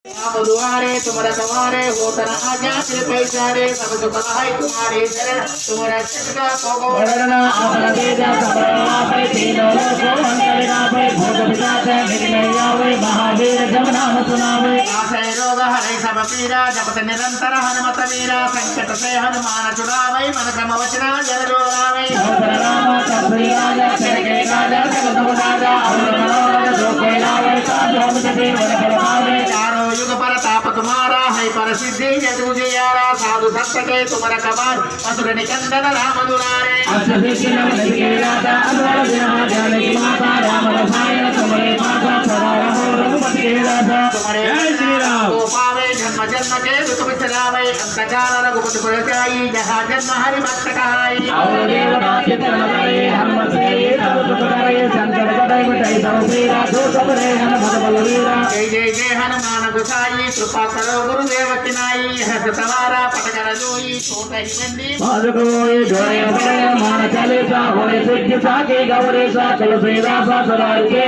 दुआरे तुम्हारा तुम्हारे होतन आज्ञा श्री पैसारे सब सुख है तुम्हारे चरण तुम्हारा चित्त को वरना अपना तेजा सबरा पे तीनों लोगों अंतरिना पे भूत पिशाच निकले आवे महावीर जब नाम सुनावे आसे रोग हरे सब पीरा जपत निरंतर हनुमत वीरा संकट से हनुमान छुड़ावे मन क्रम वचना जन जोड़ावे राम कपि राजा तेरे राजा जगत राजा और मनोरथ जो कोई लावे साधु हम ते वर परमावे चारों युग पर ताप तुम्हारा है पर सिद्धि जय तुझे यारा साधु संत के तुम्हारा कमाल असुर निकंदन राम दुलारे अष्टसिद्धि नवनिधि के राजा अद्वैत विना ज्ञान की माता राम रसायन तुम्हारे माता सदा रहो रघुपति के राजा तुम्हारे जय श्री राम को पावे जन्म जन्म के दुख बिसरावे अंतकाल रघुपति पुर जाई जहाँ जन्म हरि भक्त कहाई और देवता चित्त लगाए हनुमत से सब सुख करे संकट कटाई मिटाई सब पीरा जो सब रे हनुमत बलवीरा जय जय जय हनुमान गुसाई कृपा करो गुरुदेव की नाई हस तवारा पटकर जोई छोट ही बंदी माधको ये जोड़े बड़े मान चले सा होए सिद्ध सा के गौरे सा तुलसी दासा सदा के